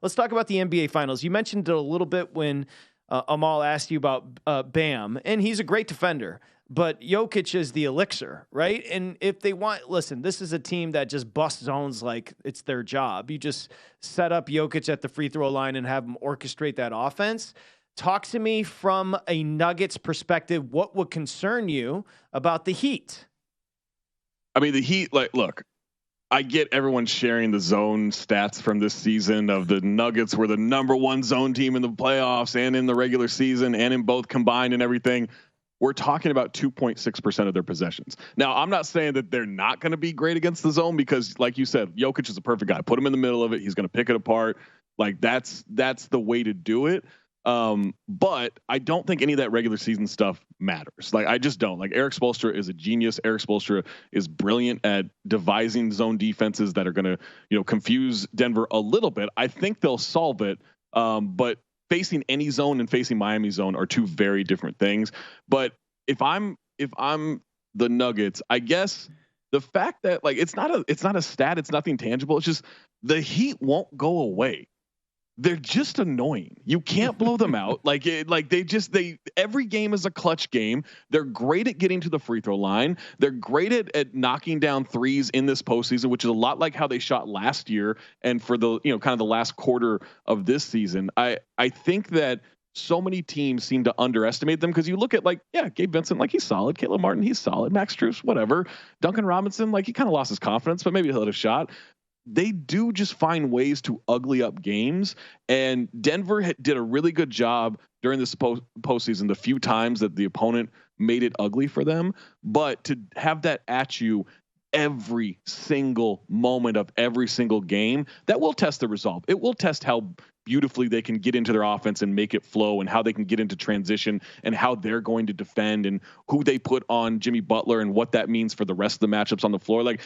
Let's talk about the NBA Finals. You mentioned it a little bit when Amal asked you about Bam, and he's a great defender. But Jokic is the elixir, right? And if they want, listen, this is a team that just busts zones like it's their job. You just set up Jokic at the free throw line and have him orchestrate that offense. Talk to me from a Nuggets perspective. What would concern you about the Heat? I mean, the Heat, like, look, I get everyone sharing the zone stats from this season of the Nuggets were the #1 zone team in the playoffs and in the regular season and in both combined and everything. We're talking about 2.6% of their possessions. Now, I'm not saying that they're not going to be great against the zone because, like you said, Jokic is a perfect guy. Put him in the middle of it. He's going to pick it apart. Like that's the way to do it. But I don't think any of that regular season stuff matters. Like I just don't. Like Eric Spoelstra is a genius. Eric Spoelstra is brilliant at devising zone defenses that are going to, confuse Denver a little bit. I think they'll solve it. But facing any zone and facing Miami zone are two very different things. But if I'm the Nuggets, I guess the fact that like it's not a stat, it's nothing tangible. It's just the Heat won't go away. They're just annoying. You can't blow them out. Every game is a clutch game. They're great at getting to the free throw line. They're great at knocking down threes in this postseason, which is a lot like how they shot last year. And for the, kind of the last quarter of this season, I think that so many teams seem to underestimate them because you look at Gabe Vincent, like he's solid. Caleb Martin, he's solid. Max Strus, whatever. Duncan Robinson, like he kind of lost his confidence, but maybe he'll hit a shot. They do just find ways to ugly up games. And Denver did a really good job during this postseason, the few times that the opponent made it ugly for them. But to have that at you every single moment of every single game, that will test the resolve. It will test how beautifully they can get into their offense and make it flow and how they can get into transition and how they're going to defend and who they put on Jimmy Butler and what that means for the rest of the matchups on the floor. Like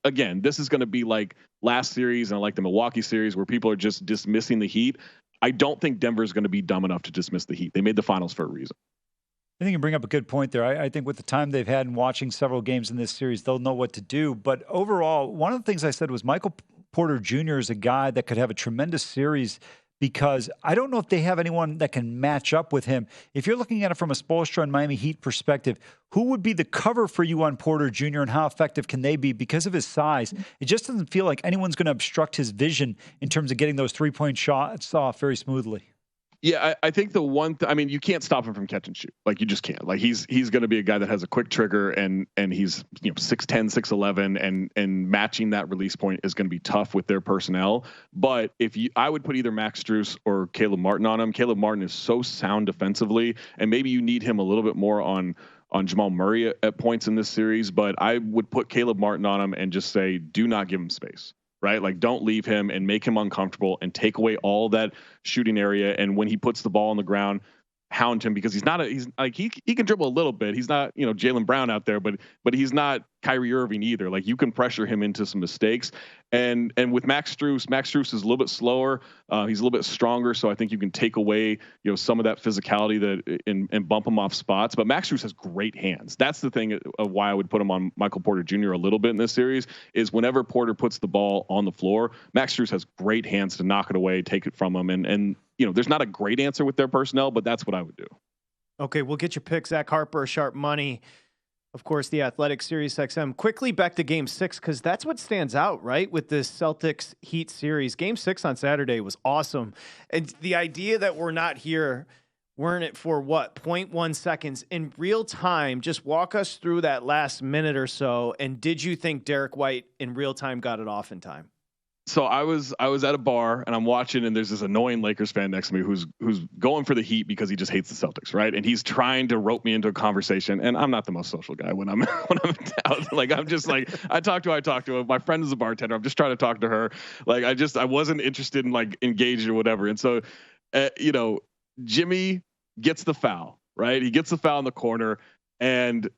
again, this is going to be like last series and like the Milwaukee series where people are just dismissing the Heat. I don't think Denver is going to be dumb enough to dismiss the Heat. They made the finals for a reason. I think you bring up a good point there. I think with the time they've had in watching several games in this series, they'll know what to do. But overall, one of the things I said was Michael Porter Jr. is a guy that could have a tremendous series because I don't know if they have anyone that can match up with him. If you're looking at it from a Spoelstra and Miami Heat perspective, who would be the cover for you on Porter Jr. and how effective can they be because of his size? It just doesn't feel like anyone's going to obstruct his vision in terms of getting those three-point shots off very smoothly. Yeah, I think the one. I mean, you can't stop him from catch and shoot. Like you just can't. Like he's going to be a guy that has a quick trigger, and he's 6'10", 6'11", and matching that release point is going to be tough with their personnel. But I would put either Max Strus or Caleb Martin on him. Caleb Martin is so sound defensively, and maybe you need him a little bit more on Jamal Murray at points in this series. But I would put Caleb Martin on him and just say, do not give him space. Right? Like don't leave him and make him uncomfortable and take away all that shooting area. And when he puts the ball on the ground, hound him because he can dribble a little bit. He's not, Jaylen Brown out there, but he's not Kyrie Irving either. Like you can pressure him into some mistakes. And with Max Strus is a little bit slower. He's a little bit stronger. So I think you can take away, some of that physicality and bump him off spots. But Max Strus has great hands. That's the thing of why I would put him on Michael Porter Jr. a little bit in this series is whenever Porter puts the ball on the floor, Max Strus has great hands to knock it away, take it from him. And there's not a great answer with their personnel, but that's what I would do. Okay, we'll get your pick. Zach Harper, Sharp Money. Of course, the Athletic Sirius XM. Quickly back to Game 6, because that's what stands out, right, with this Celtics Heat series. Game 6 on Saturday was awesome. And the idea that we're not here, we're in it for 0.1 seconds in real time. Just walk us through that last minute or so. And did you think Derek White in real time got it off in time? So I was at a bar and I'm watching, and there's this annoying Lakers fan next to me who's going for the Heat because he just hates the Celtics, right? And he's trying to rope me into a conversation, and I'm not the most social guy when I'm out. Like I'm just like I talk to her. My friend is a bartender. I'm just trying to talk to her. Like I wasn't interested in like engaged or whatever. And so, Jimmy gets the foul, right? He gets the foul in the corner, and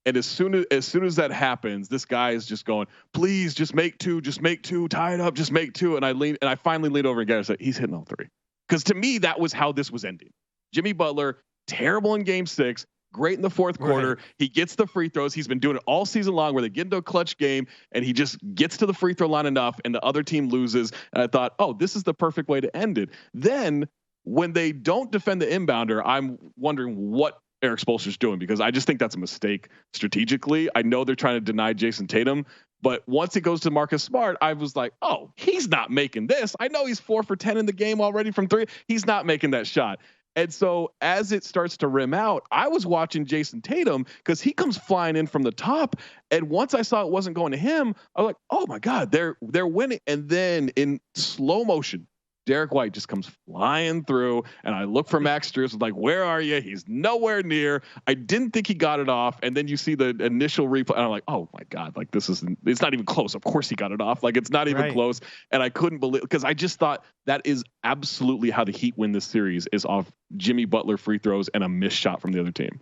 as soon as that happens, this guy is just going, please just make two, tie it up, just make two. And I finally lean over and get it. Say, he's hitting all three. Because to me, that was how this was ending. Jimmy Butler, terrible in Game 6, great in the fourth quarter. Right. He gets the free throws. He's been doing it all season long where they get into a clutch game and he just gets to the free throw line enough and the other team loses. And I thought, oh, this is the perfect way to end it. Then when they don't defend the inbounder, I'm wondering what Eric Spoelstra's doing, because I just think that's a mistake strategically. I know they're trying to deny Jason Tatum, but once it goes to Marcus Smart, I was like, oh, he's not making this. I know he's 4 for 10 in the game already from 3. He's not making that shot. And so as it starts to rim out, I was watching Jason Tatum because he comes flying in from the top. And once I saw it wasn't going to him, I was like, oh my God, they're winning. And then in slow motion, Derek White just comes flying through, and I look for Max Strus, like, where are you? He's nowhere near. I didn't think he got it off. And then you see the initial replay, and I'm like, oh my God, like it's not even close. Of course he got it off. Like, it's not even close. And I couldn't believe, because I just thought that is absolutely how the Heat win this series, is off Jimmy Butler free throws and a missed shot from the other team.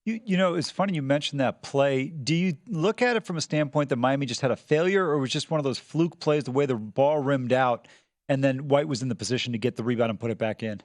You know, it's funny you mentioned that play. Do you look at it from a standpoint that Miami just had a failure, or was just one of those fluke plays, the way the ball rimmed out, and then White was in the position to get the rebound and put it back in?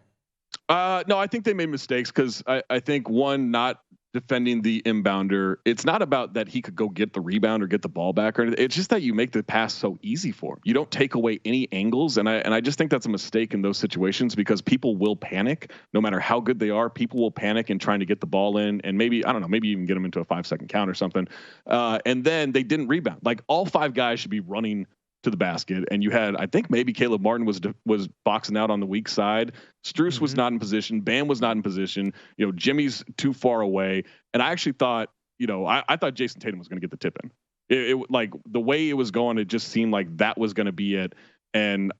No, I think they made mistakes, because I think, one, not defending the inbounder. It's not about that he could go get the rebound or get the ball back or anything. It's just that you make the pass so easy for him. You don't take away any angles. And I just think that's a mistake in those situations, because people will panic no matter how good they are. People will panic in trying to get the ball in, and maybe, I don't know, maybe even get them into a 5-second count or something. And then they didn't rebound. Like, all 5 guys should be running to the basket, and you had, I think maybe Caleb Martin was boxing out on the weak side. Strus was not in position. Bam was not in position. You know, Jimmy's too far away. And I actually thought, you know, I thought Jason Tatum was going to get the tip in. It like, the way it was going, it just seemed like that was going to be it. And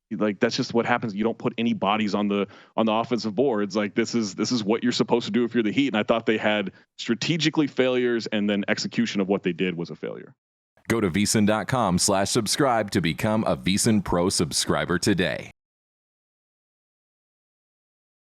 that's just what happens. You don't put any bodies on the offensive boards. Like, this is what you're supposed to do if you're the Heat. And I thought they had strategically failures, and then execution of what they did was a failure. Go to VSiN.com/subscribe to become a VSiN Pro subscriber today.